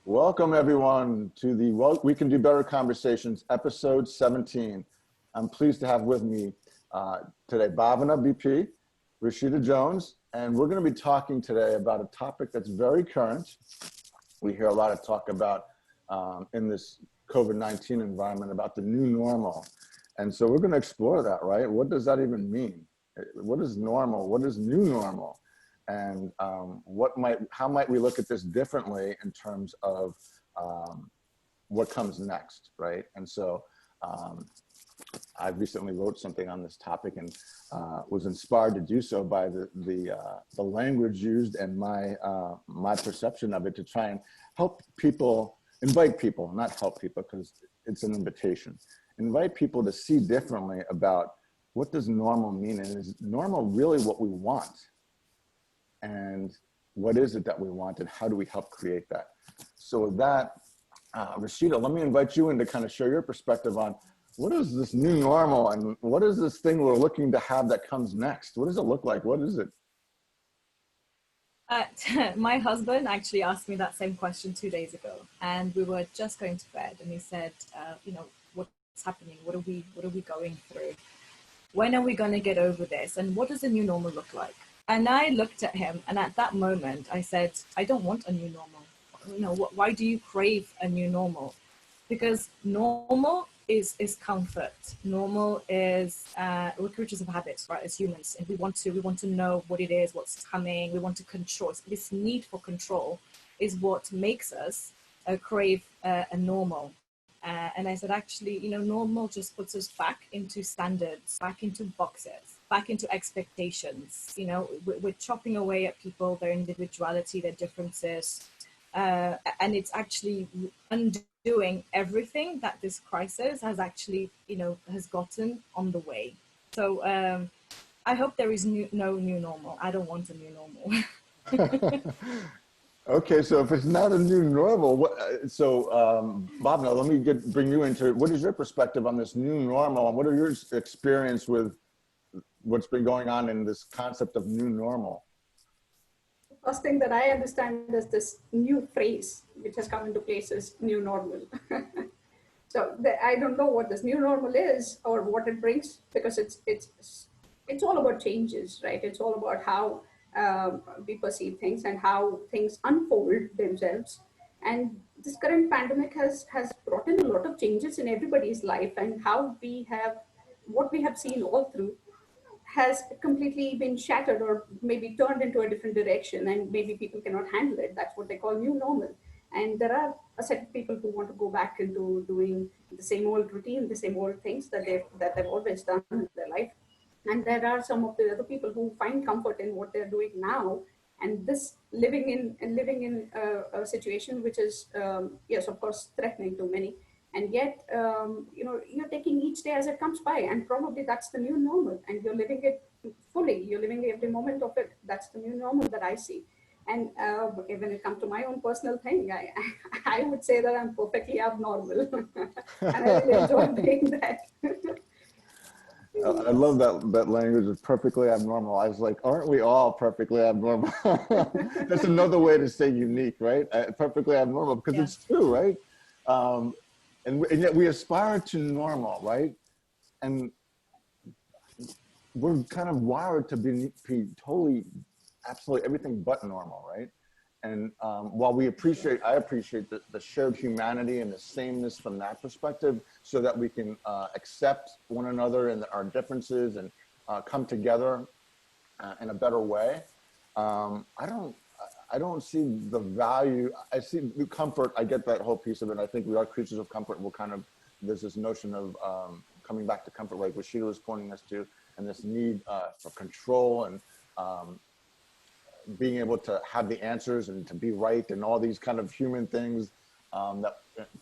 Welcome everyone to the We Can Do Better Conversations, episode 17. I'm pleased to have with me today Bhavana BP, Rishita Jones, and we're going to be talking today about a topic that's very current. We hear a lot of talk about in this COVID-19 environment about the new normal. And so we're going to explore that, right? What does that even mean? What is normal? What is new normal? And how might we look at this differently in terms of what comes next, right? And so I recently wrote something on this topic and was inspired to do so by the language used and my perception of it to try and help people, invite people, not help people because it's an invitation, invite people to see differently about what does normal mean, and is normal really what we want? And what is it that we want, and how do we help create that? So with that, Rishita, let me invite you in to kind of share your perspective on what is this new normal, and what is this thing we're looking to have that comes next? What does it look like? What is it? My husband actually asked me that same question 2 days ago, and we were just going to bed, and he said, what's happening? What are we going through? When are we going to get over this? And what does the new normal look like? And I looked at him, and at that moment, I said, I don't want a new normal. Why do you crave a new normal? Because normal is comfort. Normal is, we're creatures of habit, right, as humans. And we want to know what it is, what's coming. We want to control. So this need for control is what makes us crave a normal. And I said, actually, normal just puts us back into standards, back into boxes, back into expectations. We're chopping away at people, their individuality, their differences. And it's actually undoing everything that this crisis has actually, has gotten on the way. So I hope there is no new normal. I don't want a new normal. Okay, so if it's not a new normal, Bhavna, let me bring you into it. What is your perspective on this new normal, and what are your experience with what's been going on in this concept of new normal? The first thing that I understand is this new phrase which has come into place is new normal. So I don't know what this new normal is or what it brings, because it's all about changes, right? It's all about how we perceive things and how things unfold themselves. And this current pandemic has brought in a lot of changes in everybody's life, and what we have seen all through has completely been shattered or maybe turned into a different direction, and maybe people cannot handle it. That's what they call new normal. And there are a set of people who want to go back into doing the same old routine, the same old things that they've always done in their life. And there are some of the other people who find comfort in what they're doing now, and this living in a situation which is yes, of course, threatening to many, and yet you're taking each day as it comes by, and probably that's the new normal, and you're living it fully. You're living every moment of it. That's the new normal that I see. And when it comes to my own personal thing, I would say that I'm perfectly abnormal, and I really enjoy being that. I love that language is perfectly abnormal. I was like, aren't we all perfectly abnormal? That's another way to say unique, right? Perfectly abnormal, because yeah. It's true, right? And yet we aspire to normal, right? And we're kind of wired to be totally, absolutely everything but normal, right? And while I appreciate the shared humanity and the sameness from that perspective, so that we can accept one another and our differences and come together in a better way. I don't see the value. I see the comfort. I get that whole piece of it. I think we are creatures of comfort. There's this notion of coming back to comfort, like Rashida was pointing us to, and this need for control and being able to have the answers and to be right and all these kind of human things that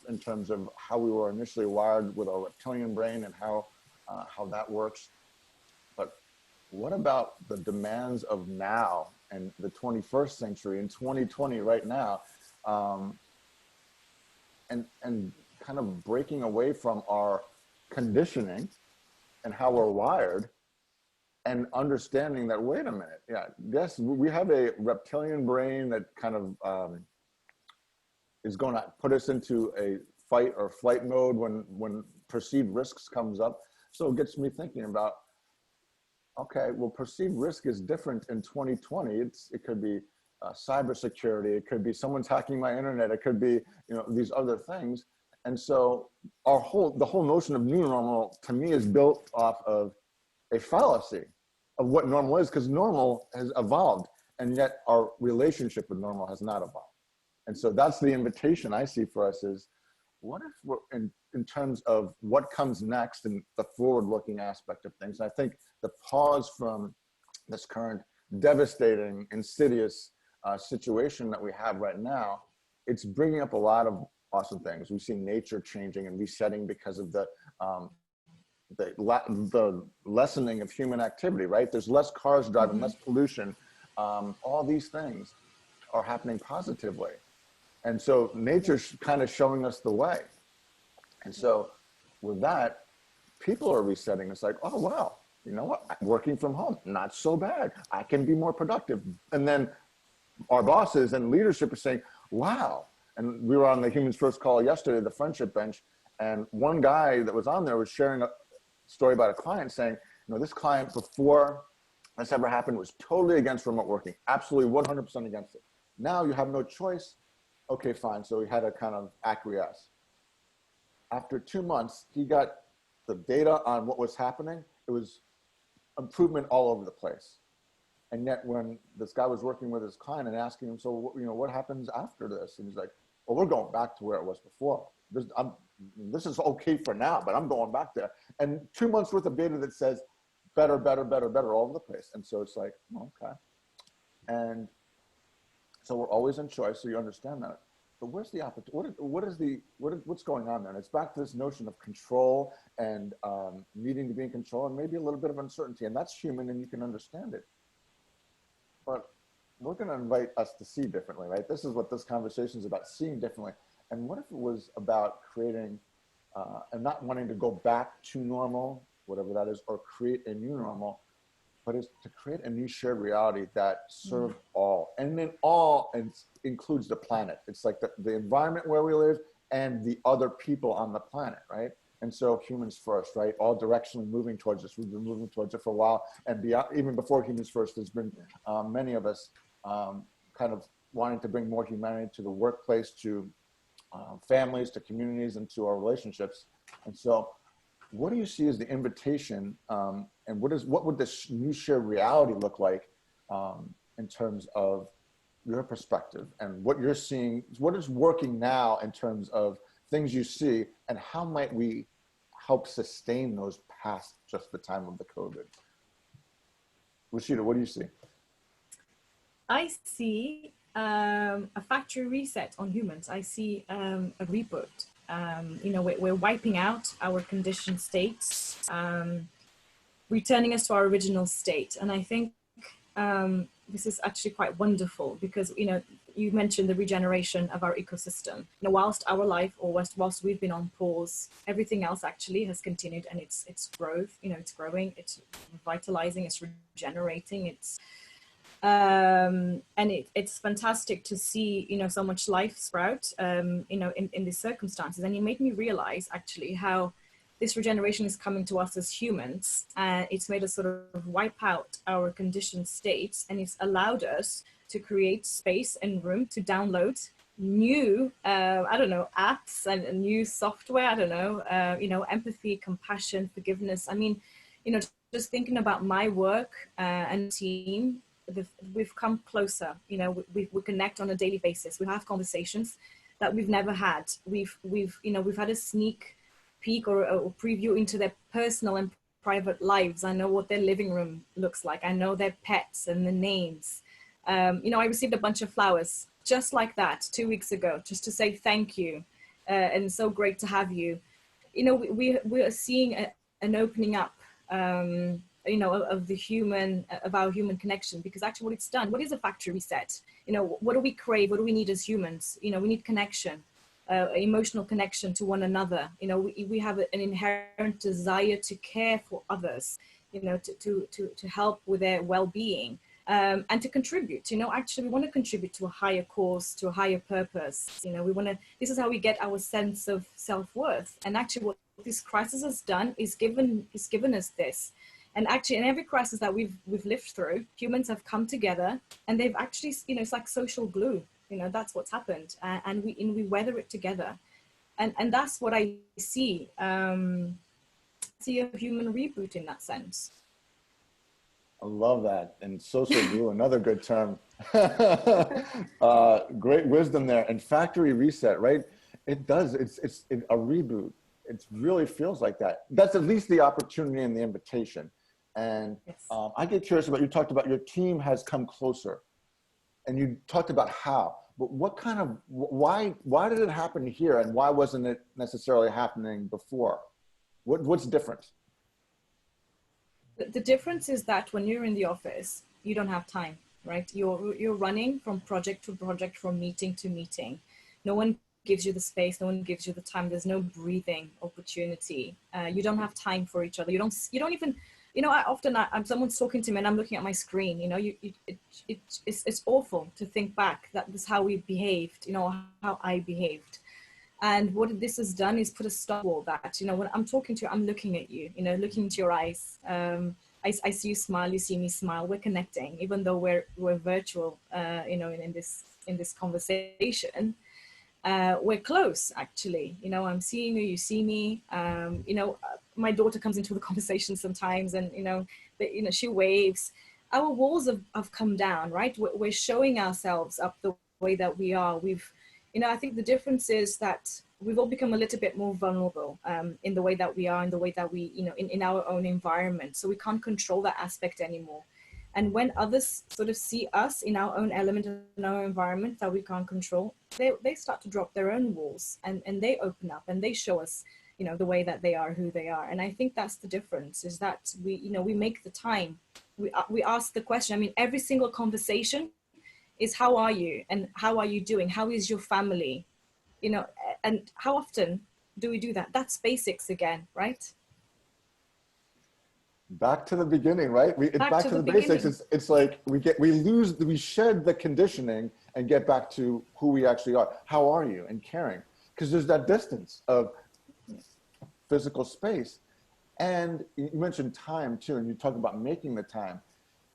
in terms of how we were initially wired with our reptilian brain and how that works. But what about the demands of now and the 21st century in 2020 right now, and kind of breaking away from our conditioning and how we're wired, and understanding that, wait a minute, yeah, yes, we have a reptilian brain that kind of is going to put us into a fight or flight mode when perceived risks comes up. So it gets me thinking about, okay, well, perceived risk is different in 2020. It could be cybersecurity. It could be someone's hacking my internet. It could be, these other things. And so the whole notion of new normal to me is built off of a fallacy of what normal is, because normal has evolved, and yet our relationship with normal has not evolved. And so that's the invitation I see for us is, what if we're in terms of what comes next and the forward-looking aspect of things. I think the pause from this current devastating, insidious situation that we have right now, it's bringing up a lot of awesome things. We've seen nature changing and resetting because of the lessening of human activity, right? There's less cars driving, less pollution. All these things are happening positively. And so nature's kind of showing us the way. And so with that, people are resetting. It's like, oh, wow, you know what? I'm working from home, not so bad. I can be more productive. And then our bosses and leadership are saying, wow. And we were on the Humans First call yesterday, the friendship bench. And one guy that was on there was sharing a story about a client saying, this client before this ever happened was totally against remote working, absolutely 100% against it. Now you have no choice. Okay, fine. So he had to kind of acquiesce. After 2 months, he got the data on what was happening. It was improvement all over the place. And yet when this guy was working with his client and asking him, so, what happens after this? And he's like, well, we're going back to where it was before. This is okay for now, but I'm going back there. And 2 months worth of data that says better, better, better, better all over the place. And so it's like, okay. And so we're always in choice, so you understand that. But where's the opportunity? What's going on there? And it's back to this notion of control and needing to be in control and maybe a little bit of uncertainty. And that's human and you can understand it. But we're going to invite us to see differently, right? This is what this conversation is about, seeing differently. And what if it was about creating and not wanting to go back to normal, whatever that is, or create a new normal, but it's to create a new shared reality that serves all. And then all includes the planet. It's like the environment where we live and the other people on the planet, right? And so humans first, right? All directionally moving towards this. We've been moving towards it for a while. And beyond, even before humans first, there's been many of us kind of wanting to bring more humanity to the workplace, to families, to communities, and to our relationships. And so what do you see as the invitation, and what would this new shared reality look like in terms of your perspective and what you're seeing? What is working now in terms of things you see, and how might we help sustain those past just the time of the COVID? Rishita, what do you see? I see a factory reset on humans. I see a reboot. We're wiping out our conditioned states, returning us to our original state. And I think this is actually quite wonderful because, you mentioned the regeneration of our ecosystem. Whilst our life, or whilst we've been on pause, everything else actually has continued, and its growth, it's growing, it's revitalizing, it's regenerating, it's it's fantastic to see, so much life sprout, in these circumstances. And it made me realize actually how this regeneration is coming to us as humans. It's made us sort of wipe out our conditioned states, and it's allowed us to create space and room to download new, apps and new software, empathy, compassion, forgiveness. I mean, just thinking about my work and team, we've come closer. We connect on a daily basis. We have conversations that we've never had. We've had a sneak peek or a preview into their personal and private lives. I know what their living room looks like. I know their pets and the names. I received a bunch of flowers just like that 2 weeks ago, just to say thank you, and so great to have you. We are seeing an opening up, of our human connection, because actually what it's done, what is a factory reset? What do we crave? What do we need as humans? We need connection, emotional connection to one another. We have an inherent desire to care for others, to help with their well-being. and to contribute. Actually, we want to contribute to a higher cause, to a higher purpose. We want to. This is how we get our sense of self-worth. And actually, what this crisis has done is given us this. And actually, in every crisis that we've lived through, humans have come together, and they've actually, it's like social glue. That's what's happened, and we weather it together, and that's what I see. See a human reboot in that sense. I love that. And social glue, another good term. Great wisdom there. And factory reset, right? It does. It's a reboot. It really feels like that. That's at least the opportunity and the invitation. And Yes. I get curious about, you talked about your team has come closer, and you talked about how, but what kind of, why did it happen here, and why wasn't it necessarily happening before? What's different? The difference is that when you're in the office, you don't have time, right? You're running from project to project, from meeting to meeting. No one gives you the space. No one gives you the time. There's no breathing opportunity. You don't have time for each other. You don't even, I'm someone's talking to me and I'm looking at my screen. It's awful to think back that this is how we behaved. How I behaved. And what this has done is put a stop to all that. When I'm talking to you, I'm looking at you, looking into your eyes. I see you smile, you see me smile. We're connecting, even though we're virtual, in this conversation. We're close, actually. I'm seeing you, you see me. My daughter comes into the conversation sometimes, and she waves. Our walls have come down, right? We're showing ourselves up the way that we are. I think the difference is that we've all become a little bit more vulnerable in the way that we are, in the way that we, in our own environment. So we can't control that aspect anymore. And when others sort of see us in our own element, in our environment that we can't control, they start to drop their own walls, and they open up and they show us, the way that they are, who they are. And I think that's the difference, is that we make the time. We ask the question. I mean, every single conversation is, how are you, and how are you doing? How is your family? And how often do we do that? That's basics again, right? Back to the beginning, right? It's back to the basics. It's like we shed the conditioning and get back to who we actually are. How are you? And caring. Because there's that distance of physical space. And you mentioned time too, and you talk about making the time.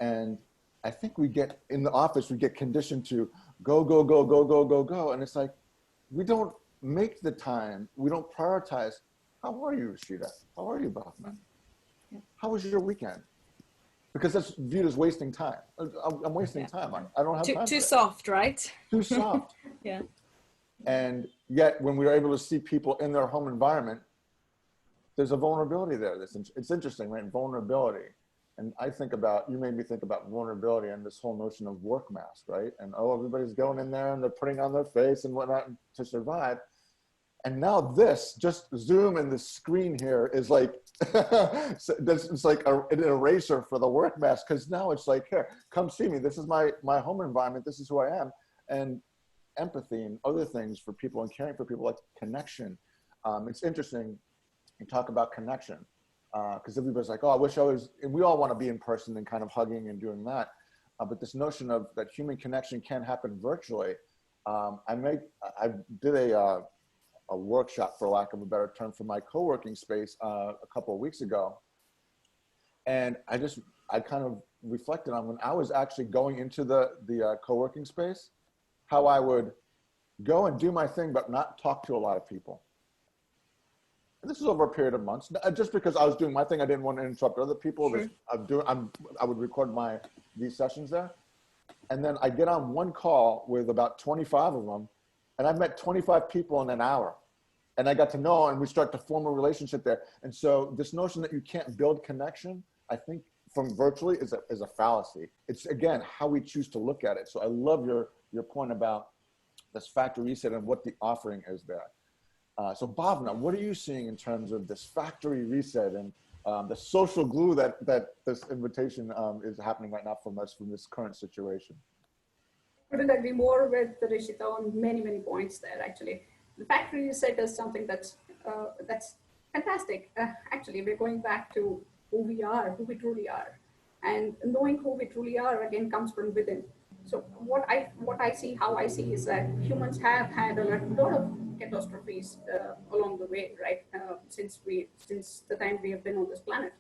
And I think we get in the office, we get conditioned to go, go, go, go, go, go, go. And it's like, we don't make the time. We don't prioritize. How are you, Rishita? How are you, Bhavna? How was your weekend? Because that's viewed as wasting time. I'm wasting time. I don't have time. Too soft, right? Too soft. Yeah. And yet, when we are able to see people in their home environment, there's a vulnerability there. It's interesting, right? Vulnerability. And you made me think about vulnerability and this whole notion of work mask, right? And everybody's going in there and they're putting on their face and whatnot to survive. And now just Zoom and the screen here is like, it's like an eraser for the work mask, because now it's like, here, come see me. This is my home environment. This is who I am. And empathy and other things for people, and caring for people, like connection. It's interesting, you talk about connection, because everybody's like, oh, I wish I was, and we all want to be in person and kind of hugging and doing that. But this notion of that human connection can happen virtually. I did a workshop, for lack of a better term, for my co-working space a couple of weeks ago. And I kind of reflected on when I was actually going into the co-working space, how I would go and do my thing, but not talk to a lot of people. And this is over a period of months. Just because I was doing my thing, I didn't want to interrupt other people. Sure. I would record these sessions there. And then I get on one call with about 25 of them, and I've met 25 people in an hour. And I got to know, and we start to form a relationship there. And so this notion that you can't build connection, I think from virtually is a fallacy. It's, again, how we choose to look at it. So I love your point about this factory reset and what the offering is there. So Bhavna, what are you seeing in terms of this factory reset and the social glue that this invitation is happening right now from this current situation? Couldn't agree more with Rishita on many, many points there, actually. The factory reset is something that's fantastic. Actually, we're going back to who we are, who we truly are. And knowing who we truly are again comes from within. So what I see, how I see is that humans have had a lot of catastrophes along the way, right? Since the time we have been on this planet,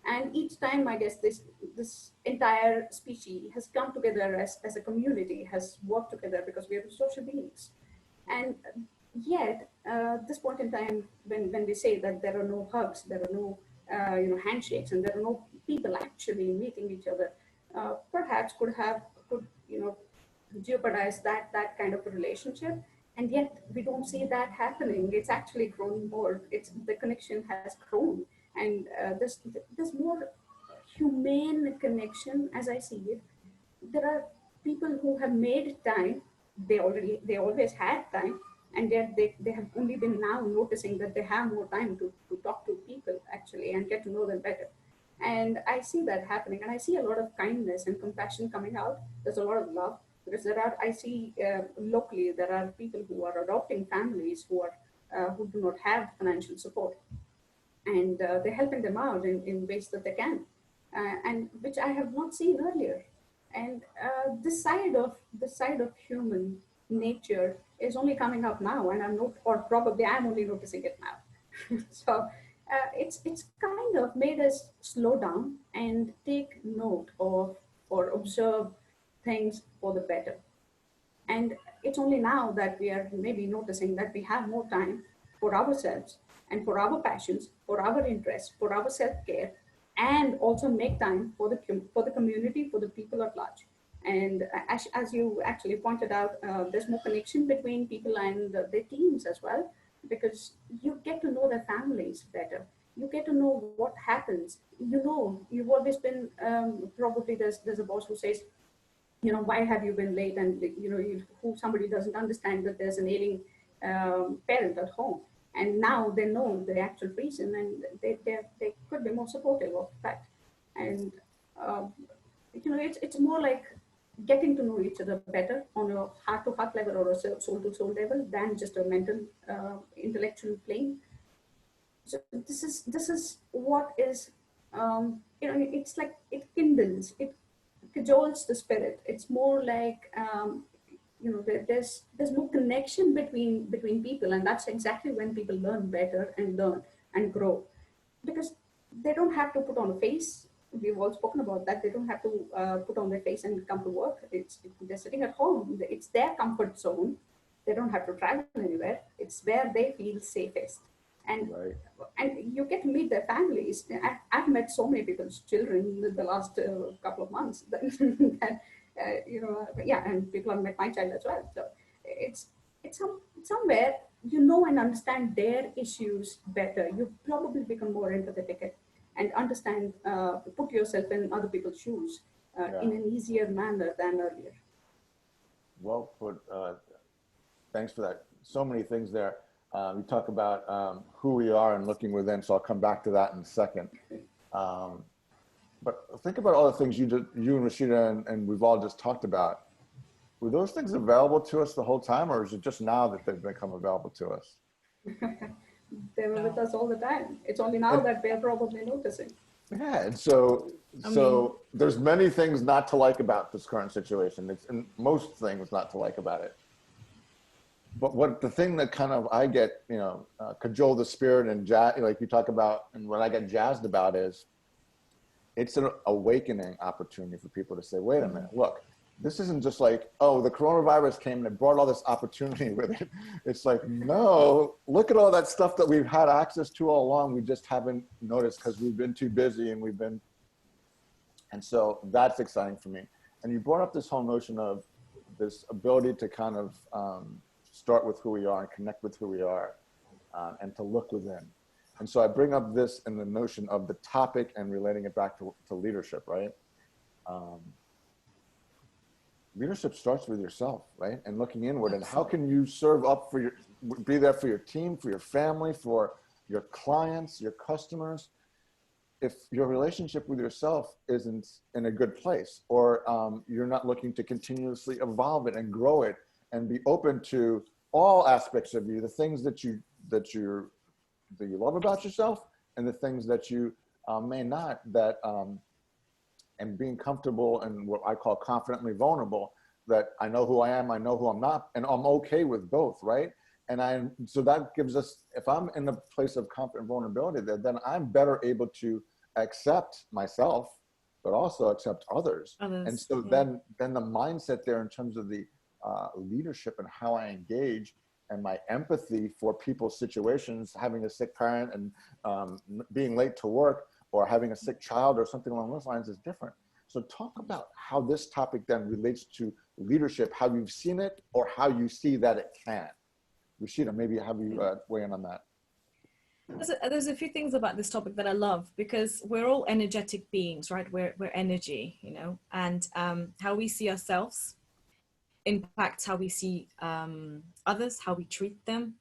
and each time I guess this entire species has come together as a community, has worked together because we are social beings. And yet, this point in time, when we say that there are no hugs, there are no handshakes, and there are no people actually meeting each other, perhaps could jeopardize that kind of a relationship. And yet, we don't see that happening. It's actually grown more. It's the connection has grown, and there's more humane connection as I see it. There are people who have made time. They always had time, and yet they have only been now noticing that they have more time to talk to people actually and get to know them better. And I see that happening, and I see a lot of kindness and compassion coming out. There's a lot of love, because I see locally there are people who are adopting families who do not have financial support, and they're helping them out in ways that they can, and which I have not seen earlier. And this side of human nature is only coming up now, and I'm not, or probably I'm only noticing it now. So it's kind of made us slow down and take note of or observe things for the better. And it's only now that we are maybe noticing that we have more time for ourselves and for our passions, for our interests, for our self-care, and also make time for the community, for the people at large. And as you actually pointed out, there's more connection between people and their teams as well, because you get to know their families better. You get to know what happens. You've always been, probably there's a boss who says, why have you been late? And who somebody doesn't understand that there's an ailing parent at home, and now they know the actual reason, and they could be more supportive of that. And it's more like getting to know each other better on a heart to heart level or a soul to soul level than just a mental intellectual plane. So this is what is, it's like it kindles, it cajoles the spirit. It's more like, there's no connection between people, and that's exactly when people learn better and learn and grow, because they don't have to put on a face. We've all spoken about that. They don't have to put on their face and come to work. They're sitting at home. It's their comfort zone. They don't have to travel anywhere. It's where they feel safest. And Right. and you get to meet their families. I've met so many people's children in the last couple of months that yeah, and people have met my child as well. So it's somewhere and understand their issues better. You probably become more empathetic and understand, put yourself in other people's shoes in Yeah. an easier manner than earlier. Well put. Thanks for that. So many things there. We talk about who we are and looking within, so I'll come back to that in a second. But think about all the things you and Rishita and we've all just talked about. Were those things available to us the whole time, or is it just now that they've become available to us? They were with us all the time. It's only now that we're probably noticing. Yeah, and so there's many things not to like about this current situation. It's and most things not to like about it. But what the thing that kind of I get, cajole the spirit and like you talk about, and what I get jazzed about is, it's an awakening opportunity for people to say, wait a minute, look, this isn't just like, oh, the coronavirus came and it brought all this opportunity with it. It's like, no, look at all that stuff that we've had access to all along. We just haven't noticed because we've been too busy and so that's exciting for me. And you brought up this whole notion of this ability to kind of start with who we are and connect with who we are and to look within. And so I bring up this in the notion of the topic and relating it back to leadership, right? Leadership starts with yourself, right? And looking inward. And how can you serve up be there for your team, for your family, for your clients, your customers, if your relationship with yourself isn't in a good place, or you're not looking to continuously evolve it and grow it and be open to all aspects of you, the things that you love about yourself and the things that you may not, that and being comfortable and what I call confidently vulnerable, that I know who I am, I know who I'm not, and I'm okay with both, right? So that gives us, if I'm in a place of confident vulnerability, then I'm better able to accept myself, but also accept others. And so then the mindset there in terms of the leadership and how I engage and my empathy for people's situations, having a sick parent and being late to work, or having a sick child or something along those lines, is different. So talk about how this topic then relates to leadership, how you've seen it or how you see that it can. Rishita, maybe have you weigh in on that. There's a few things about this topic that I love, because we're all energetic beings, right? We're energy, and how we see ourselves impacts how we see others, how we treat them,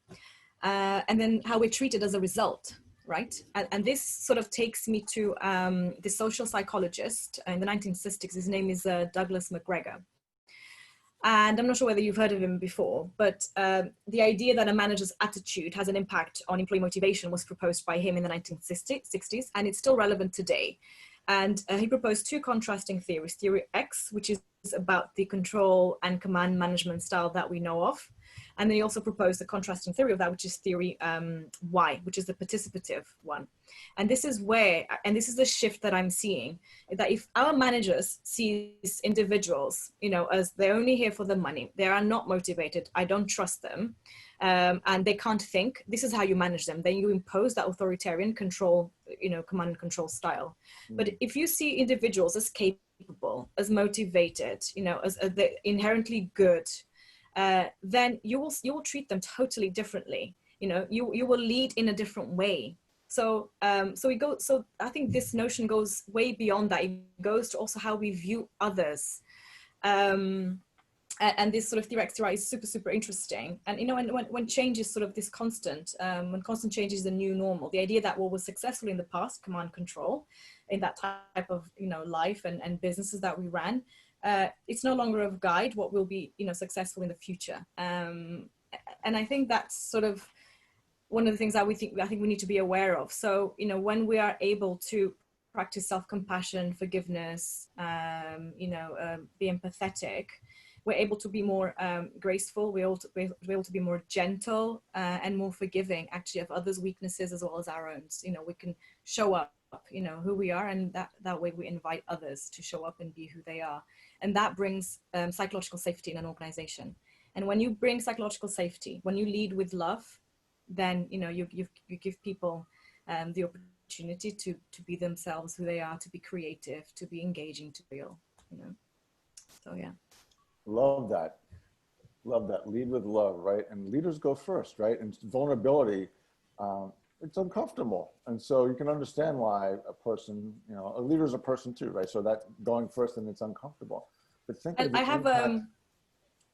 and then how we're treated as a result, right? And this sort of takes me to the social psychologist in the 1960s. His name is Douglas McGregor. And I'm not sure whether you've heard of him before, but the idea that a manager's attitude has an impact on employee motivation was proposed by him in the 1960s, and it's still relevant today. And he proposed two contrasting theories: Theory X, which is about the control and command management style that we know of. And then he also proposed the contrasting theory of that, which is Theory Y, which is the participative one. And this is the shift that I'm seeing, that if our managers see individuals, as they're only here for the money, they are not motivated, I don't trust them, and they can't think, this is how you manage them. Then you impose that authoritarian control, command and control style. But if you see individuals as capable, as motivated, as they're inherently good, then you will treat them totally differently. You will lead in a different way. So I think this notion goes way beyond that. It goes to also how we view others. And this sort of Theory X is super, super interesting. And, when change is sort of this constant, when constant change is the new normal, the idea that what was successful in the past, command control, in that type of, life and businesses that we ran, it's no longer of guide what will be, successful in the future. And I think that's sort of one of the things that I think we need to be aware of. So, when we are able to practice self-compassion, forgiveness, be empathetic, we're able to be more graceful. We're able to be more gentle and more forgiving, actually, of others' weaknesses as well as our own. We can show up, who we are, and that way we invite others to show up and be who they are. And that brings psychological safety in an organization. And when you bring psychological safety, when you lead with love, then you give people the opportunity to be themselves, who they are, to be creative, to be engaging, to feel. So yeah. Love that. Lead with love, right? And leaders go first, right? And vulnerability, it's uncomfortable. And so you can understand why a person, a leader's a person too, right? So that going first, and it's uncomfortable. But think of the impact.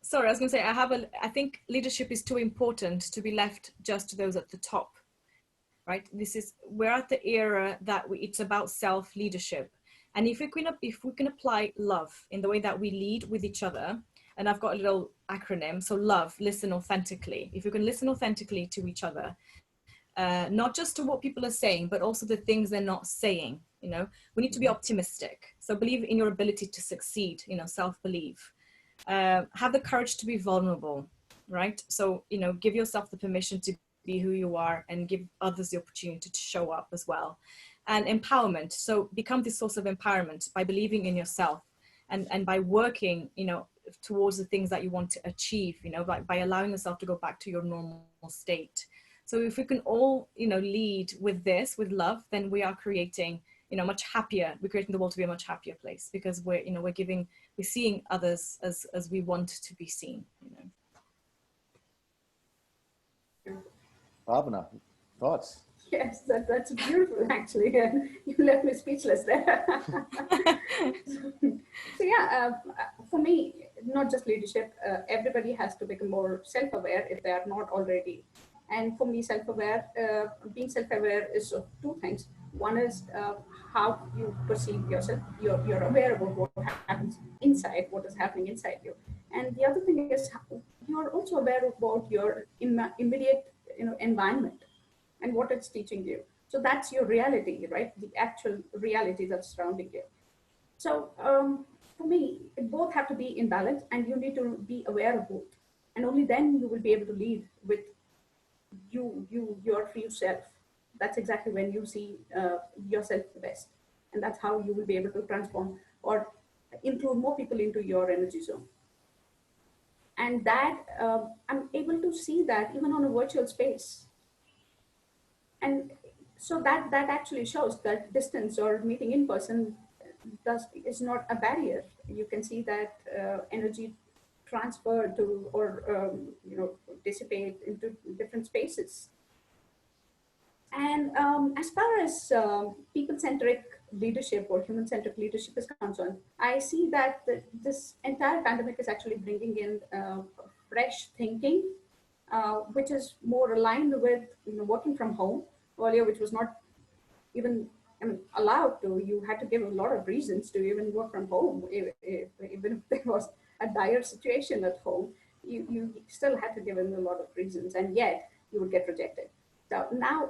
Sorry, I was going to say, I think leadership is too important to be left just to those at the top, right? We're at the era that it's about self-leadership. And if we can apply love in the way that we lead with each other, and I've got a little acronym, so love, listen authentically. If you can listen authentically to each other, not just to what people are saying, but also the things they're not saying, we need to be optimistic. So believe in your ability to succeed, self-belief. Have the courage to be vulnerable, right? So, give yourself the permission to be who you are and give others the opportunity to show up as well. And empowerment. So become this source of empowerment by believing in yourself and by working, towards the things that you want to achieve, by allowing yourself to go back to your normal state. So if we can all, lead with this, with love, then we are creating, much happier. We're creating the world to be a much happier place, because we're seeing others as we want to be seen. Bhavana, thoughts? Yes, that's beautiful, actually. You left me speechless there. So yeah, for me, not just leadership, everybody has to become more self-aware if they are not already. And for me, being self-aware is of two things. One is how you perceive yourself. You're aware about what happens inside, what is happening inside you. And the other thing is you're also aware about your immediate environment and what it's teaching you. So that's your reality, right? The actual reality that's surrounding you. So for me, both have to be in balance, and you need to be aware of both. And only then you will be able to lead with your true self. That's exactly when you see yourself the best. And that's how you will be able to transform or include more people into your energy zone. And that I'm able to see that even on a virtual space. And so that actually shows that distance or meeting in person is not a barrier. You can see that energy transfer to or dissipate into different spaces. And as far as people-centric leadership or human-centric leadership is concerned, I see that this entire pandemic is actually bringing in fresh thinking, which is more aligned with working from home earlier, which was not even allowed to. You had to give a lot of reasons to even work from home. Even if there was a dire situation at home, you still had to give in a lot of reasons, and yet you would get rejected. So now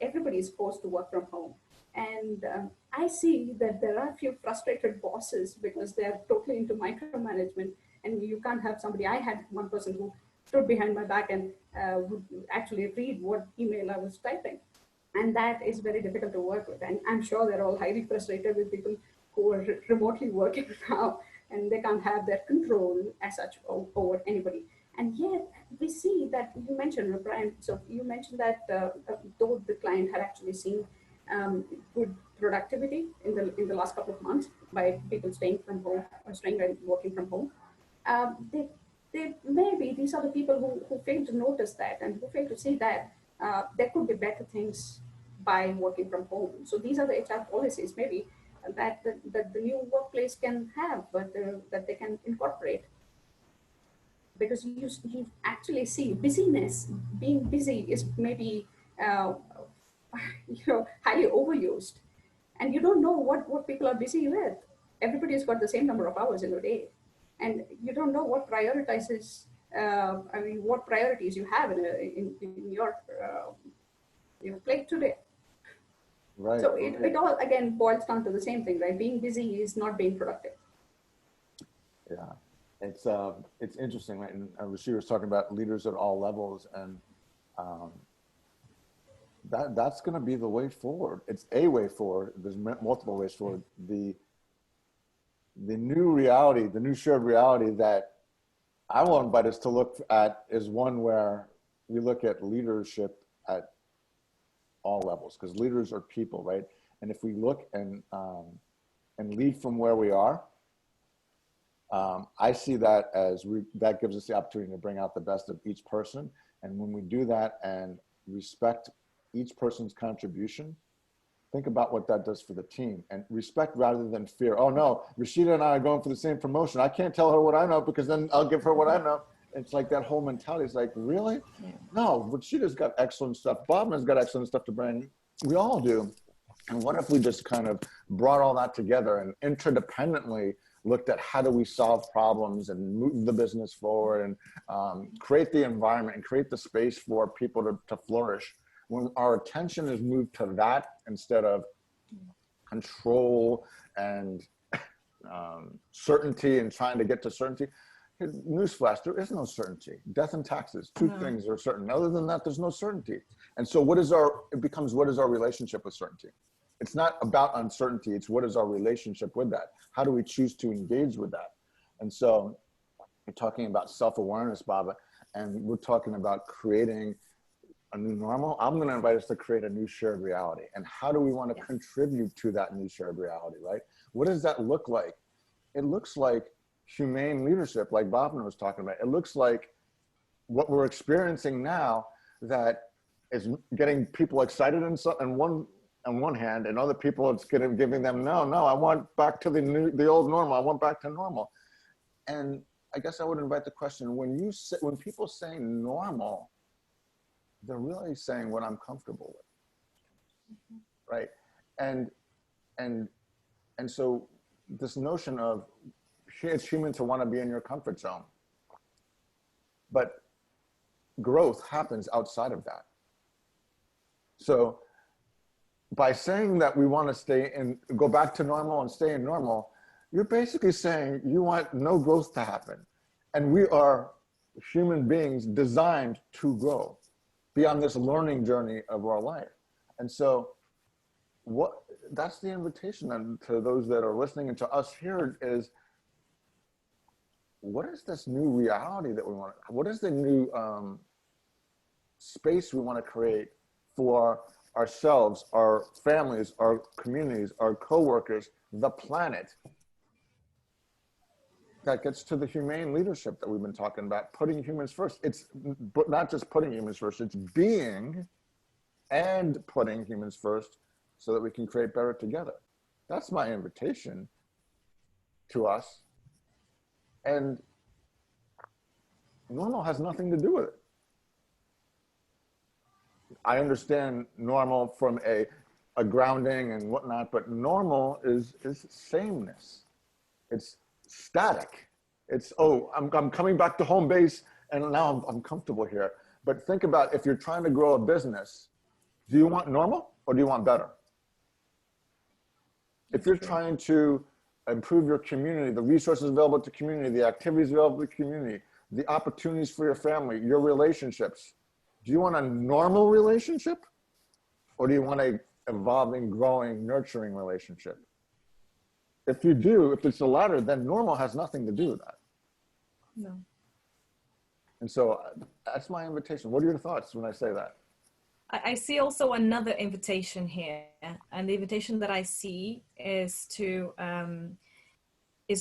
everybody is forced to work from home. And I see that there are a few frustrated bosses because they're totally into micromanagement, and you can't have somebody. I had one person who stood behind my back and would actually read what email I was typing, and that is very difficult to work with. And I'm sure they're all highly frustrated with people who are remotely working now, and they can't have their control as such over anybody. And yet we see that you mentioned, Brian, so you mentioned that though the client had actually seen good productivity in the last couple of months by people staying from home or staying and working from home, they maybe these are the people who fail to notice that and who fail to see that there could be better things by working from home. So these are the HR policies maybe that the new workplace can have, but that they can incorporate. Because you actually see busyness, being busy is maybe uh, highly overused, and you don't know what people are busy with. Everybody's got the same number of hours in a day, and you don't know what prioritizes. What priorities you have in your plate today. Right. So it all again boils down to the same thing, right? Being busy is not being productive. Yeah, it's interesting, right? And Rashid was talking about leaders at all levels, and um, that's going to be the way forward. It's a way forward. There's multiple ways forward. The new reality, the new shared reality that I want invite us to look at is one where we look at leadership at all levels, because leaders are people, right? And if we look and lead from where we are, I see that as that gives us the opportunity to bring out the best of each person. And when we do that and respect each person's contribution, think about what that does for the team. And respect rather than fear. Oh no, Rashida and I are going for the same promotion. I can't tell her what I know because then I'll give her what I know. It's like that whole mentality is like, really? Yeah. No, Rashida's got excellent stuff. Bobman's got excellent stuff to bring. We all do. And what if we just kind of brought all that together and interdependently looked at how do we solve problems and move the business forward and create the environment and create the space for people to flourish. When our attention is moved to that instead of control and certainty and trying to get to certainty, newsflash, there is no certainty. Death and taxes, two things are certain. Other than that, there's no certainty. And so what is our relationship with certainty? It's not about uncertainty. It's what is our relationship with that? How do we choose to engage with that? And so you're talking about self-awareness, Baba, and we're talking about creating a new normal. I'm going to invite us to create a new shared reality. And how do we want to contribute to that new shared reality, right? What does that look like? It looks like humane leadership, like Bhavna was talking about. It looks like what we're experiencing now that is getting people excited on one hand, and other people it's giving them, no, I want back to the old normal. I want back to normal. And I guess I would invite the question, when people say normal, they're really saying what I'm comfortable with, right? And so this notion of it's human to want to be in your comfort zone, but growth happens outside of that. So by saying that we want to go back to normal and stay in normal, you're basically saying you want no growth to happen. And we are human beings designed to grow, be on this learning journey of our life. And so that's the invitation then to those that are listening and to us here is, what is this new reality that we want? What is the new space we want to create for ourselves, our families, our communities, our coworkers, the planet? That gets to the humane leadership that we've been talking about, putting humans first. It's not just putting humans first, it's being and putting humans first so that we can create better together. That's my invitation to us. And normal has nothing to do with it. I understand normal from a grounding and whatnot, but normal is sameness. It's static. It's, oh, I'm coming back to home base and now I'm comfortable here. But think about, if you're trying to grow a business, do you want normal or do you want better? If you're trying to improve your community, the resources available to community, the activities available to community, the opportunities for your family, your relationships, do you want a normal relationship or do you want a evolving, growing, nurturing relationship? If you do, if it's the latter, then normal has nothing to do with that. No. And so that's my invitation. What are your thoughts when I say that? I see also another invitation here, and the invitation that I see is to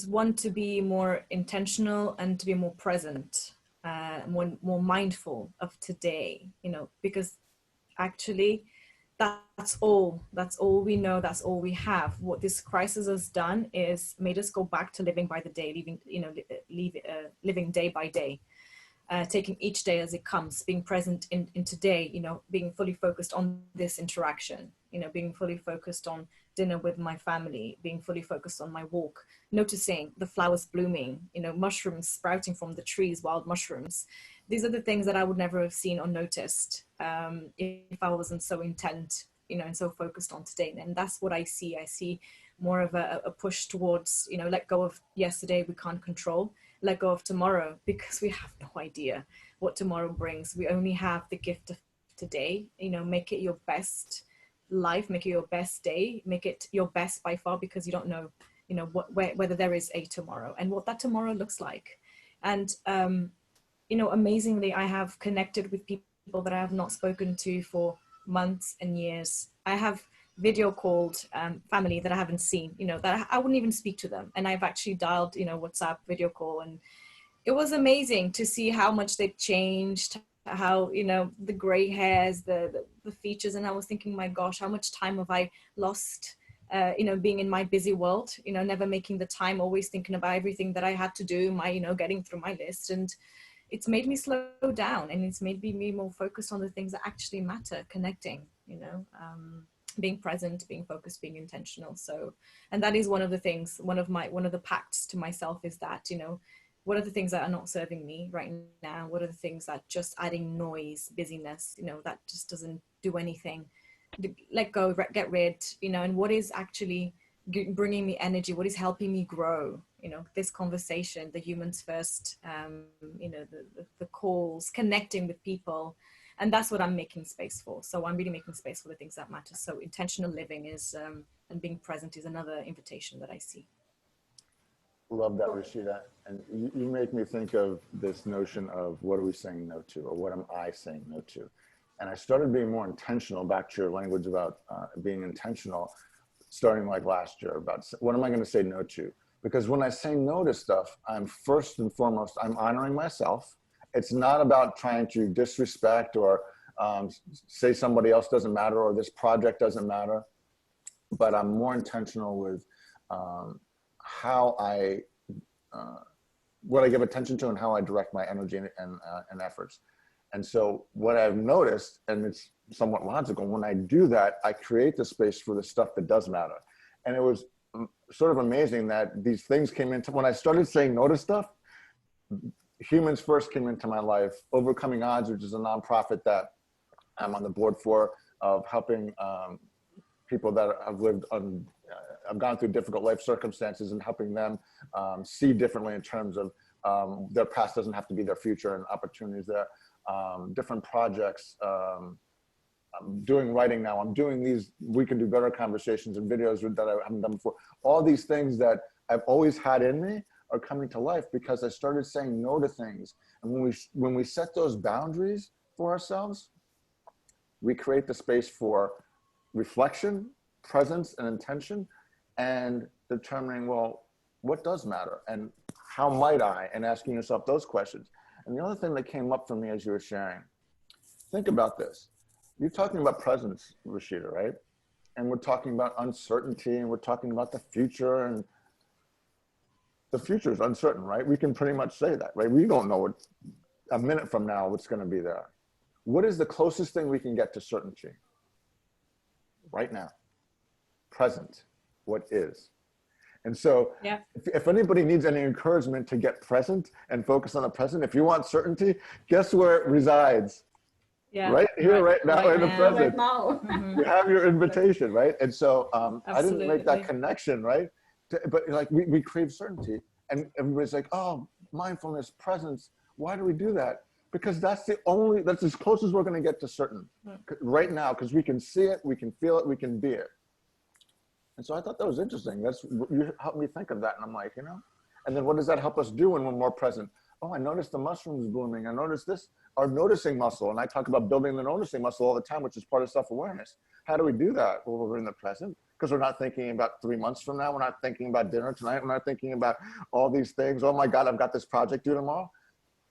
one to be more intentional and to be more present, more mindful of today. You know, because actually, that's all we know. That's all we have. What this crisis has done is made us go back to living by the day, living day by day. Taking each day as it comes, being present in today, you know, being fully focused on this interaction, you know, being fully focused on dinner with my family, being fully focused on my walk, noticing the flowers blooming, you know, mushrooms sprouting from the trees, wild mushrooms. These are the things that I would never have seen or noticed if I wasn't so intent, you know, and so focused on today. And that's what I see. I see more of a push towards, you know, let go of yesterday we can't control, let go of tomorrow because we have no idea what tomorrow brings. We only have the gift of today. You know, make it your best life, make it your best day, make it your best by far, because you don't know, you know, whether there is a tomorrow and what that tomorrow looks like. And, you know, amazingly, I have connected with people that I have not spoken to for months and years. I have video called family that I haven't seen, you know, that I wouldn't even speak to them. And I've actually dialed, you know, WhatsApp video call. And it was amazing to see how much they've changed, how, you know, the gray hairs, the features. And I was thinking, my gosh, how much time have I lost, you know, being in my busy world, you know, never making the time, always thinking about everything that I had to do, my, you know, getting through my list. And it's made me slow down, and it's made me more focused on the things that actually matter, connecting, you know, being present, being focused, being intentional. So, and that is one of the things, one of the pacts to myself is that, you know, what are the things that are not serving me right now? What are the things that just adding noise, busyness, you know, that just doesn't do anything? Let go, get rid, you know, and what is actually bringing me energy? What is helping me grow? You know, this conversation, the humans first, you know, the calls, connecting with people. And that's what I'm making space for. So I'm really making space for the things that matter. So intentional living is, and being present is another invitation that I see. Love that, Rishita. And you make me think of this notion of what are we saying no to, or what am I saying no to? And I started being more intentional, back to your language about being intentional, starting like last year, about what am I going to say no to? Because when I say no to stuff, I'm first and foremost, I'm honoring myself. It's not about trying to disrespect or say somebody else doesn't matter or this project doesn't matter, but I'm more intentional with how what I give attention to and how I direct my energy and efforts. And so what I've noticed, and it's somewhat logical, when I do that, I create the space for the stuff that does matter. And it was sort of amazing that these things came into, when I started saying no to stuff, Humans First came into my life, Overcoming Odds, which is a nonprofit that I'm on the board for, of helping people that have lived have gone through difficult life circumstances and helping them see differently in terms of their past doesn't have to be their future and opportunities there. Different projects. I'm doing writing now. I'm doing these We Can Do Better conversations and videos that I haven't done before. All these things that I've always had in me are coming to life because I started saying no to things. And when we set those boundaries for ourselves, we create the space for reflection, presence, and intention, and determining, well, what does matter? And how might I? And asking yourself those questions. And the other thing that came up for me as you were sharing, think about this. You're talking about presence, Rishita, right? And we're talking about uncertainty, and we're talking about the future, and the future is uncertain, right? We can pretty much say that, right? We don't know what a minute from now what's going to be there. What is the closest thing we can get to certainty? Right now, present, what is. And so Yeah. if anybody needs any encouragement to get present and focus on the present, if you want certainty, guess where it resides? Yeah. Right here, right now, in the present. Right now. You have your invitation, right? And so I didn't make that Absolutely. connection, right? But like we crave certainty, and everybody's like, oh, mindfulness, presence. Why do we do that? Because that's as close as we're going to get to certain right now, because we can see it, we can feel it, we can be it. And so I thought that was interesting. You helped me think of that. And I'm like, and then what does that help us do when we're more present? Oh, I noticed the mushrooms blooming. I noticed this, our noticing muscle. And I talk about building the noticing muscle all the time, which is part of self-awareness. How do we do that? Well, we're in the present, because we're not thinking about 3 months from now. We're not thinking about dinner tonight. We're not thinking about all these things. Oh my God, I've got this project due tomorrow.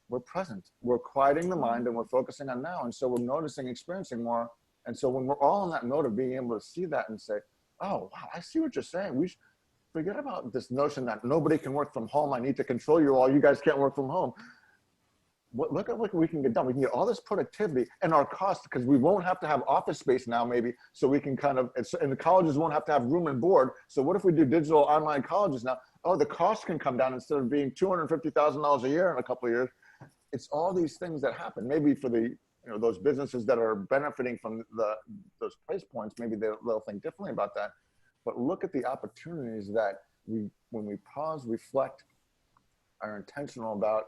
We're present. We're quieting the mind and we're focusing on now. And so we're noticing, experiencing more. And so when we're all in that mode of being able to see that and say, oh, wow, I see what you're saying. We should forget about this notion that nobody can work from home. I need to control you all. You guys can't work from home. Look at what we can get done. We can get all this productivity and our cost, because we won't have to have office space now, maybe, so we can and the colleges won't have to have room and board. So what if we do digital online colleges now? Oh, the cost can come down. Instead of being $250,000 a year in a couple of years. It's all these things that happen. Maybe for the those businesses that are benefiting from those price points, maybe they'll think differently about that. But look at the opportunities that when we pause, reflect, are intentional about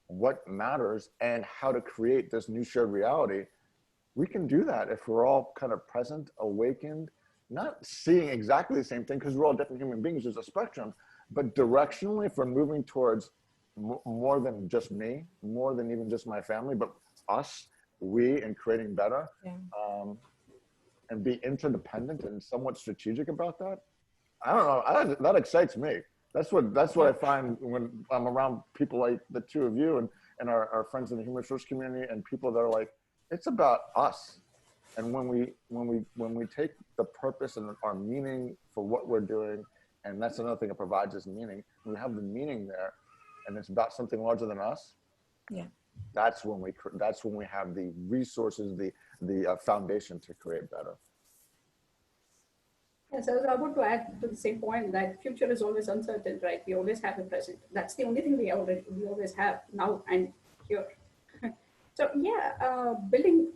what matters and how to create this new shared reality. We can do that if we're all kind of present, awakened, not seeing exactly the same thing, because we're all different human beings. There's a spectrum, but directionally, if we're moving towards more than just me, more than even just my family, but us, we, and creating better, and be interdependent and somewhat strategic about that. I don't know. That excites me. That's what I find when I'm around people like the two of you and our friends in the human resource community, and people that are like, it's about us. And when we take the purpose and our meaning for what we're doing, and that's another thing that provides us meaning. When we have the meaning there, and it's about something larger than us. Yeah. That's when we have the resources, the foundation to create better. Yes, I was about to add to the same point that future is always uncertain, right? We always have the present. That's the only thing we always have now and here. So yeah, building,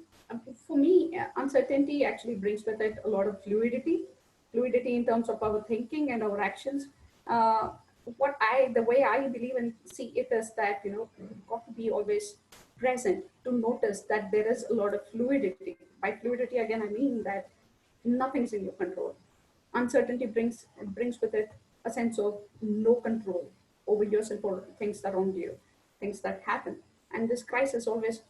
for me, uncertainty actually brings with it a lot of fluidity in terms of our thinking and our actions. The way I believe and see it is that, you've got to be always present to notice that there is a lot of fluidity. By fluidity, again, I mean that nothing's in your control. Uncertainty brings with it a sense of no control over yourself or things around you, things that happen. And this crisis always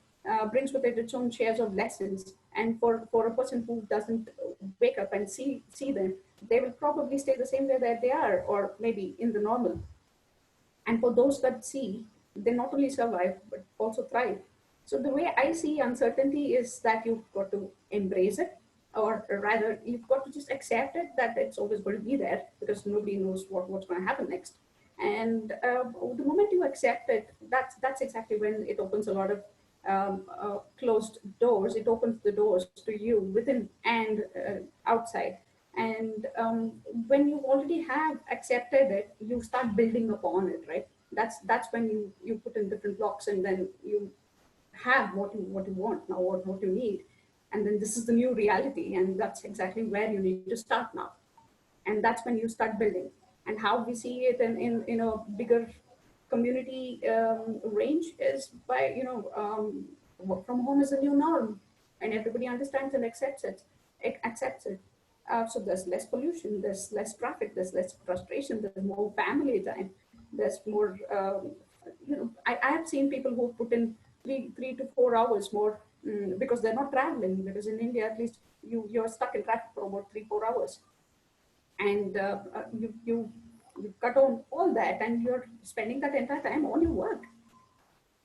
brings with it its own shares of lessons. And for a person who doesn't wake up and see them, they will probably stay the same way that they are, or maybe in the normal. And for those that see, they not only survive, but also thrive. So the way I see uncertainty is that you've got to embrace it, or rather you've got to just accept it, that it's always going to be there, because nobody knows what's going to happen next. And the moment you accept it, that's exactly when it opens a lot of closed doors. It opens the doors to you within and outside. And when you already have accepted it, you start building upon it, right? That's when you put in different blocks, and then you have what you want now, or what you need. And then this is the new reality, and that's exactly where you need to start now. And that's when you start building. And how we see it in a bigger community range is by, work from home is a new norm, and everybody understands and accepts it. So there's less pollution, there's less traffic, there's less frustration, there's more family time, there's more. I have seen people who put in 3 to 4 hours more because they're not traveling. Because in India, at least you're stuck in traffic for about 3 4 hours, and you cut on all that, and you're spending that entire time on your work.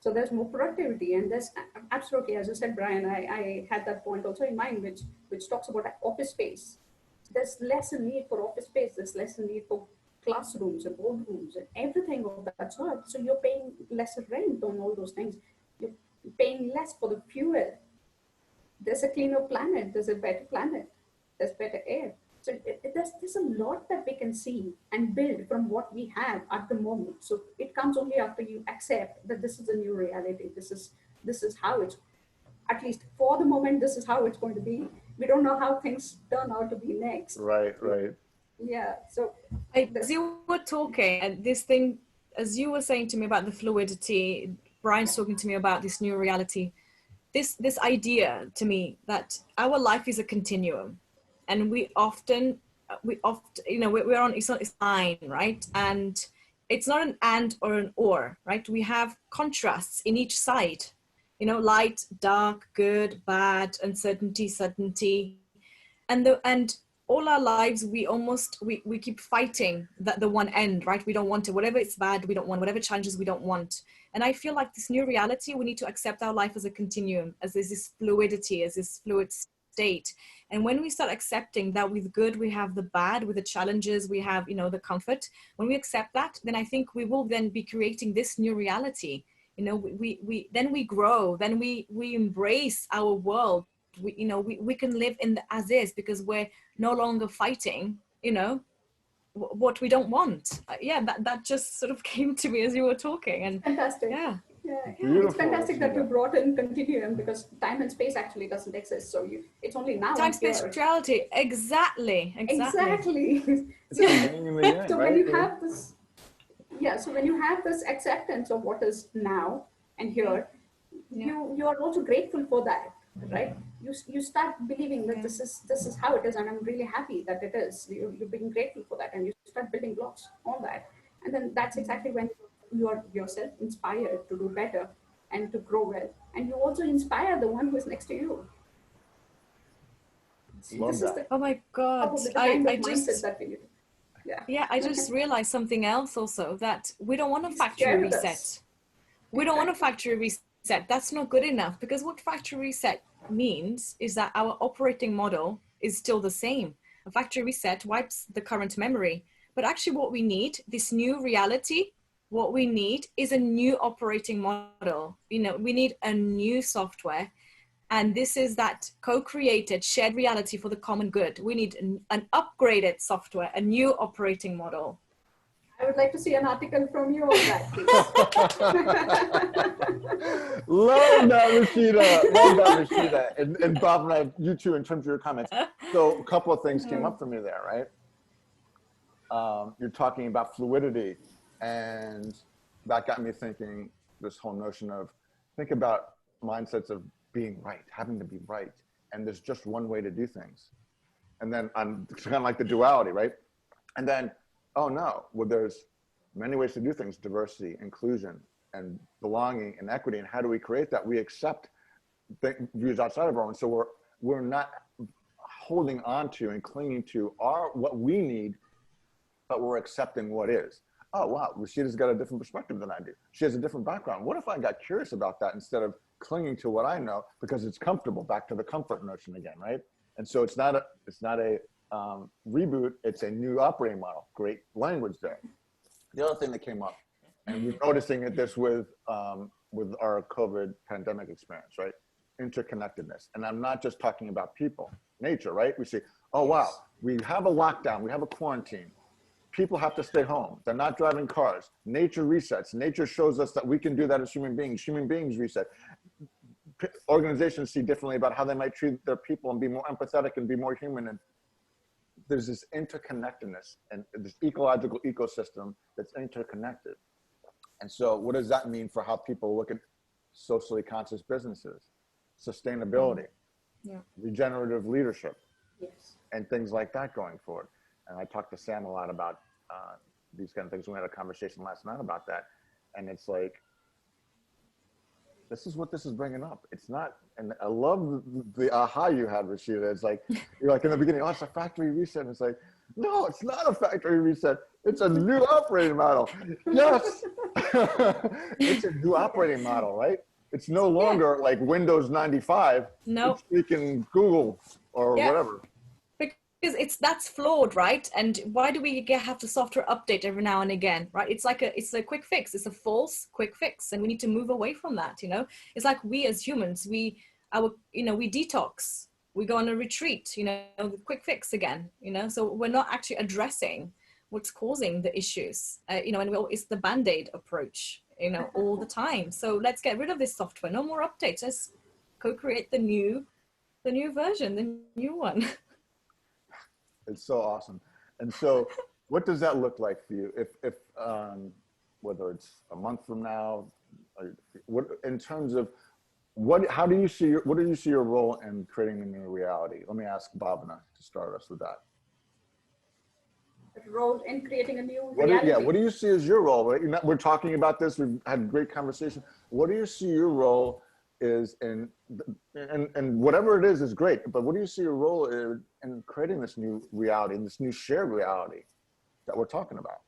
So there's more productivity, and there's absolutely, as you said, Brian, I had that point also in mind, which talks about office space. There's less a need for office space. There's less a need for classrooms and boardrooms and everything of that sort. So you're paying lesser rent on all those things. You're paying less for the fuel. There's a cleaner planet. There's a better planet. There's better air. So there's a lot that we can see and build from what we have at the moment. So it comes only after you accept that this is a new reality. This is how it's, at least for the moment, this is how it's going to be. We don't know how things turn out to be next. Right. Yeah. So As you were talking, and this thing, as you were saying to me about the fluidity, Brian's talking to me about this new reality. This idea to me that our life is a continuum, and we often, we're on, it's a line, right? And it's not an and or an or, right? We have contrasts in each side, light, dark, good, bad, uncertainty, certainty. And all our lives, we keep fighting the one end, right? We don't want it. Whatever is bad, we don't want. Whatever challenges, we don't want. And I feel like this new reality, we need to accept our life as a continuum, as there's this fluidity, as this fluid state. And when we start accepting that with good, we have the bad, with the challenges, we have, the comfort. When we accept that, then I think we will then be creating this new reality. We then we grow, then we embrace our world. We can live in the as is, because we're no longer fighting, what we don't want. That just sort of came to me as you were talking. And fantastic. Yeah. It's fantastic that you brought in continuum, because time and space actually doesn't exist. So it's only now. Time, space, reality. Exactly. So when you have this, so when you have this acceptance of what is now and here, you are also grateful for that, right? You start believing that this is how it is, and I'm really happy that it is. You're being grateful for that, and you start building blocks on that, and then that's exactly when you are yourself inspired to do better and to grow well, and you also inspire the one who is next to you. Love that. Oh my God! I just realized something else also, that we don't want a factory reset. We don't want a factory reset. That's not good enough, because what factory reset means is that our operating model is still the same. A factory reset wipes the current memory, but actually what we need, this new reality, what we need is a new operating model. We need a new software, and this is that co-created shared reality for the common good. We need an upgraded software, a new operating model. I would like to see an article from you on that, please. Love that, Rishita. And Bob and I, you too, in terms of your comments. So a couple of things came up for me there, right? You're talking about fluidity, and that got me thinking this whole notion of, think about mindsets of being right, having to be right. And there's just one way to do things. And then it's kind of like the duality, right? And then, oh no, well, there's many ways to do things: diversity, inclusion, and belonging, and equity. And how do we create that? We accept views outside of our own. So we're not holding on to and clinging to what we need, but we're accepting what is. Oh wow, Rashita's got a different perspective than I do. She has a different background. What if I got curious about that instead of clinging to what I know because it's comfortable? Back to the comfort notion again, right? And so it's not a reboot, it's a new operating model. Great language there. The other thing that came up, and we're noticing this with our COVID pandemic experience, right? Interconnectedness. And I'm not just talking about people, nature, right? We say, oh wow, we have a lockdown, we have a quarantine. People have to stay home. They're not driving cars. Nature resets. Nature shows us that we can do that as human beings. Human beings reset. Organizations see differently about how they might treat their people and be more empathetic and be more human. And there's this interconnectedness and this ecological ecosystem that's interconnected. And so what does that mean for how people look at socially conscious businesses, sustainability, Yeah. regenerative leadership, Yes. and things like that going forward? And I talked to Sam a lot about these kind of things. We had a conversation last night about that. And it's like, this is what this is bringing up. It's not, and I love the aha you had, Rishita. It's like, you're like in the beginning, oh, it's a factory reset. And it's like, no, it's not a factory reset. It's a new operating model. Yes. It's a new operating model, right? It's no longer like Windows 95. No. It's freaking Google or whatever. Because that's flawed, right? And why do we have to software update every now and again, right? It's a quick fix. It's a false quick fix, and we need to move away from that. It's like we as humans, we detox, we go on a retreat, quick fix again, so we're not actually addressing what's causing the issues, and it's the band-aid approach, all the time. So let's get rid of this software. No more updates. Let's co-create the new version, the new one. It's so awesome. And so what does that look like for you? If whether it's a month from now, what in terms of what do you see your role in creating a new reality? Let me ask Bhavana to start us with that. Role in creating a new reality. What do you see as your role? Right? We're talking about this. We've had a great conversation. What do you see your role is in, and whatever it is great, but what do you see your role in creating this new reality, this new shared reality that we're talking about?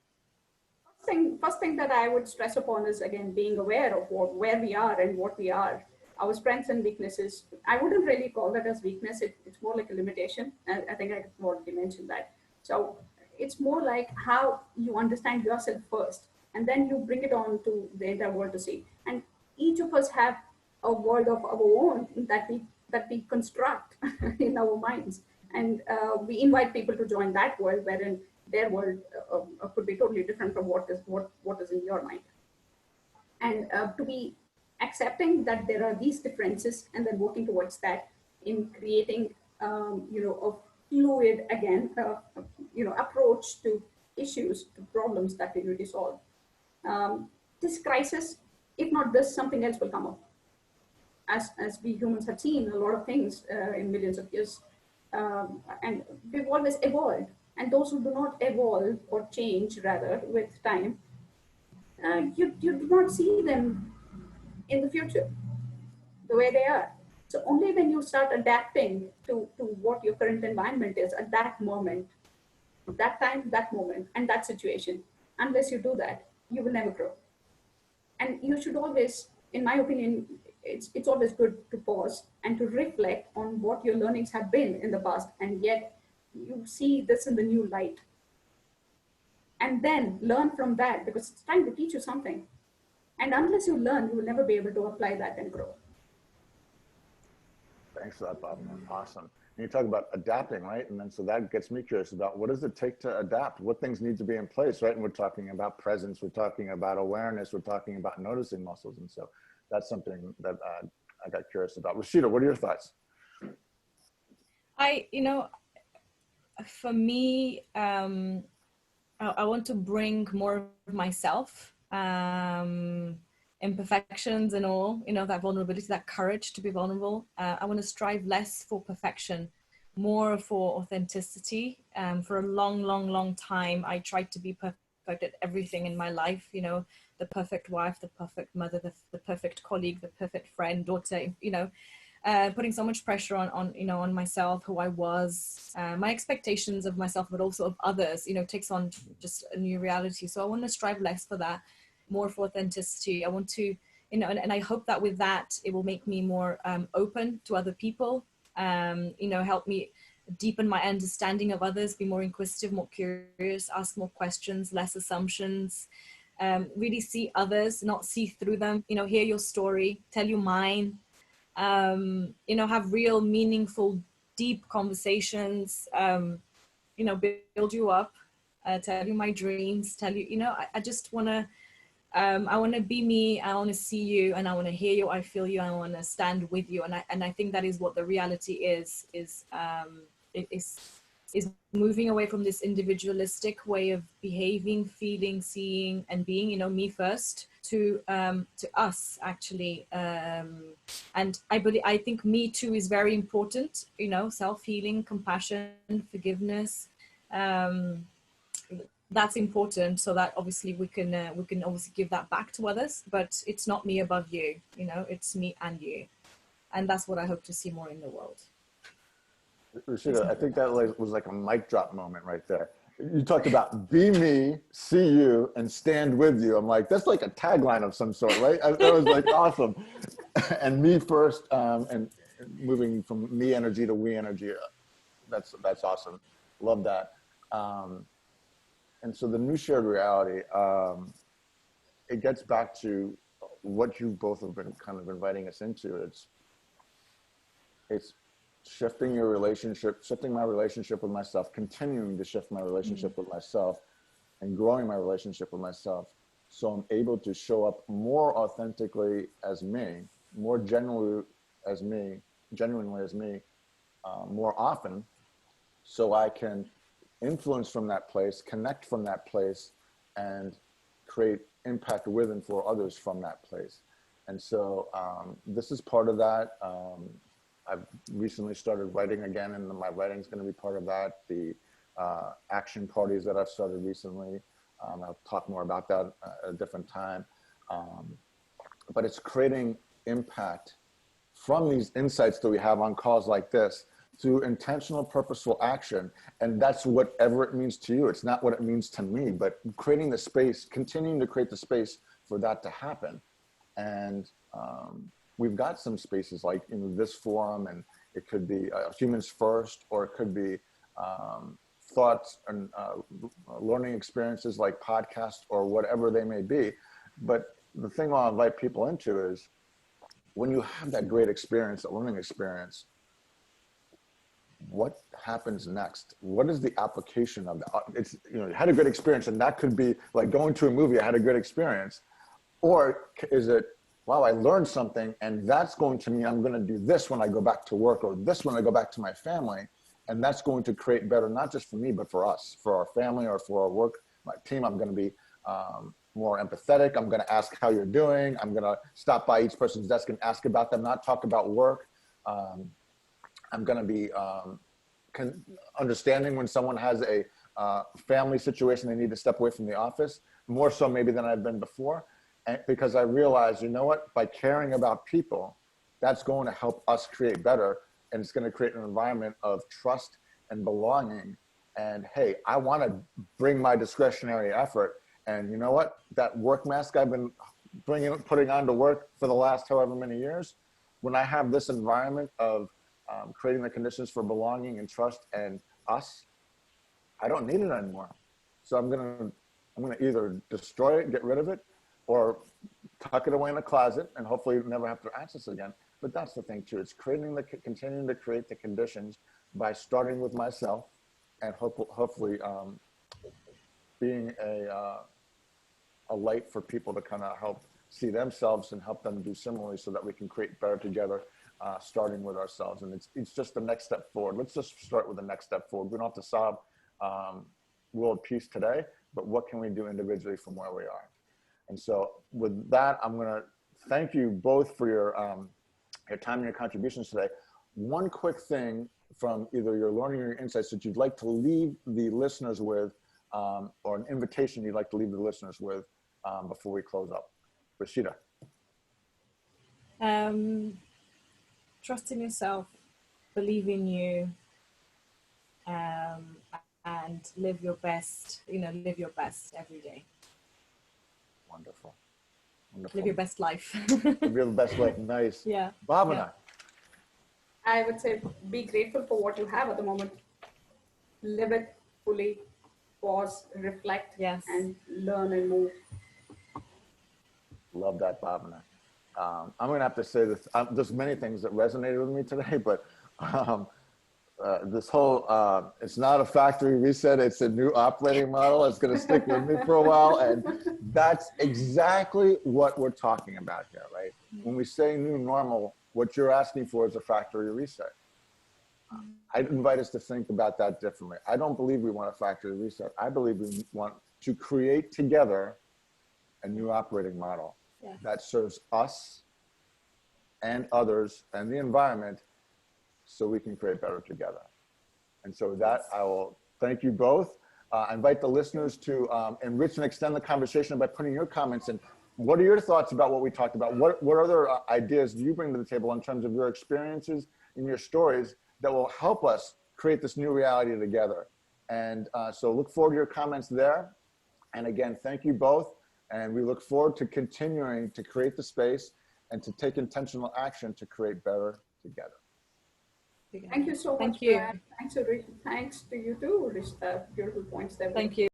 First thing that I would stress upon is, again, being aware of where we are and what we are, our strengths and weaknesses. I wouldn't really call that as weakness. It's more like a limitation. I think I already mentioned that. So it's more like how you understand yourself first, and then you bring it on to the entire world to see. And each of us have a world of our own that we construct in our minds, and we invite people to join that world, wherein their world could be totally different from what is in your mind, and to be accepting that there are these differences, and then working towards that in creating a fluid approach to issues, to problems that we need to solve. This crisis, if not this, something else will come up. As we humans have seen a lot of things in millions of years, and we've always evolved. And those who do not evolve or change, rather, with time, you do not see them in the future the way they are. So only when you start adapting to what your current environment is at that moment, that time, that moment, and that situation, unless you do that, you will never grow. And you should always, in my opinion, it's always good to pause and to reflect on what your learnings have been in the past, and yet you see this in the new light. And then learn from that, because it's trying to teach you something. And unless you learn, you will never be able to apply that and grow. Thanks for that, Bob. Awesome. And you talk about adapting, right? And then so that gets me curious about what does it take to adapt? What things need to be in place, right? And we're talking about presence, we're talking about awareness, we're talking about noticing muscles. And so that's something that I got curious about. Rishita, what are your thoughts? For me, I want to bring more of myself, imperfections and all, that vulnerability, that courage to be vulnerable. I want to strive less for perfection, more for authenticity. For a long time, I tried to be perfect at everything in my life, the perfect wife, the perfect mother, the perfect colleague, the perfect friend, daughter, putting so much pressure on myself, who I was, my expectations of myself, but also of others, takes on just a new reality. So I want to strive less for that, more for authenticity. I want to, and I hope that with that, it will make me more open to other people, help me deepen my understanding of others, be more inquisitive, more curious, ask more questions, less assumptions, really see others, not see through them, hear your story, tell you mine, have real, meaningful, deep conversations, build you up, tell you my dreams, tell you, I just want to, I want to be me, I want to see you, and I want to hear you, I feel you, I want to stand with you. And I think that is what the reality is is moving away from this individualistic way of behaving, feeling, seeing, and being, you know, me first, to us actually. And I think me too is very important, you know, self-healing, compassion, forgiveness. That's important, so that obviously we can obviously give that back to others, but it's not me above you, you know, it's me and you. And that's what I hope to see more in the world. Rishita, I think that was like a mic drop moment right there. You talked about be me, see you, and stand with you. I'm like, that's like a tagline of some sort, right? That was like awesome. And me first, and moving from me energy to we energy. That's awesome. Love that. And so the new shared reality, it gets back to what you both have been kind of inviting us into. It's shifting your relationship, shifting my relationship with myself, continuing to shift my relationship with myself, and growing my relationship with myself, so I'm able to show up more authentically as me, more genuinely as me, more often, so I can influence from that place, connect from that place, and create impact with and for others from that place. And so this is part of that. I've recently started writing again, and my writing is going to be part of that. The action parties that I've started recently, I'll talk more about that at a different time. But it's creating impact from these insights that we have on calls like this through intentional, purposeful action. And that's whatever it means to you. It's not what it means to me, but creating the space, continuing to create the space for that to happen. And we've got some spaces like in this forum, and it could be humans first, or it could be thoughts and learning experiences like podcasts or whatever they may be. But the thing I'll invite people into is when you have that great experience, that learning experience, what happens next? What is the application of that? It's, you know, you had a good experience, and that could be like going to a movie, I had a good experience. Or is it, wow, I learned something, and that's going to mean I'm going to do this when I go back to work, or this when I go back to my family. And that's going to create better, not just for me, but for us, for our family, or for our work, my team. I'm going to be more empathetic. I'm going to ask how you're doing. I'm going to stop by each person's desk and ask about them, not talk about work. I'm going to be understanding when someone has a family situation, they need to step away from the office, more so maybe than I've been before. And because I realize, you know what, by caring about people, that's going to help us create better. And it's going to create an environment of trust and belonging. And hey, I want to bring my discretionary effort. And you know what, that work mask I've been putting on to work for the last however many years, when I have this environment of creating the conditions for belonging and trust and us, I don't need it anymore. So I'm gonna either destroy it, get rid of it, or tuck it away in a closet and hopefully never have to access it again. But that's the thing too. It's continuing to create the conditions by starting with myself, and hopefully being a light for people to kind of help see themselves and help them do similarly, so that we can create better together, starting with ourselves. And it's just the next step forward. Let's just start with the next step forward. We don't have to solve world peace today, but what can we do individually from where we are? And so with that, I'm going to thank you both for your time and your contributions today. One quick thing from either your learning or your insights that you'd like to leave the listeners with, or an invitation you'd like to leave the listeners with before we close up. Rishita. Trust in yourself, believe in you, and live your best, live your best every day. Wonderful. Wonderful. Live your best life. Live your best life. Nice. Yeah. Bhavana. Yeah. I would say be grateful for what you have at the moment. Live it fully, pause, reflect, yes, and learn and move. Love that, Bhavana. I'm going to have to say this. There's many things that resonated with me today, but this whole, it's not a factory reset, it's a new operating model. It's going to stick with me for a while. And that's exactly what we're talking about here, right? When we say new normal, what you're asking for is a factory reset. I'd invite us to think about that differently. I don't believe we want a factory reset. I believe we want to create together a new operating model that serves us and others and the environment so we can create better together. And so with that, I will thank you both. I invite the listeners to enrich and extend the conversation by putting your comments in. What are your thoughts about what we talked about? What other ideas do you bring to the table in terms of your experiences and your stories that will help us create this new reality together? And so look forward to your comments there. And again, thank you both. And we look forward to continuing to create the space and to take intentional action to create better together. Thank you so much. Thank you. Thanks to you too, Rishita. Beautiful points there. Thank you.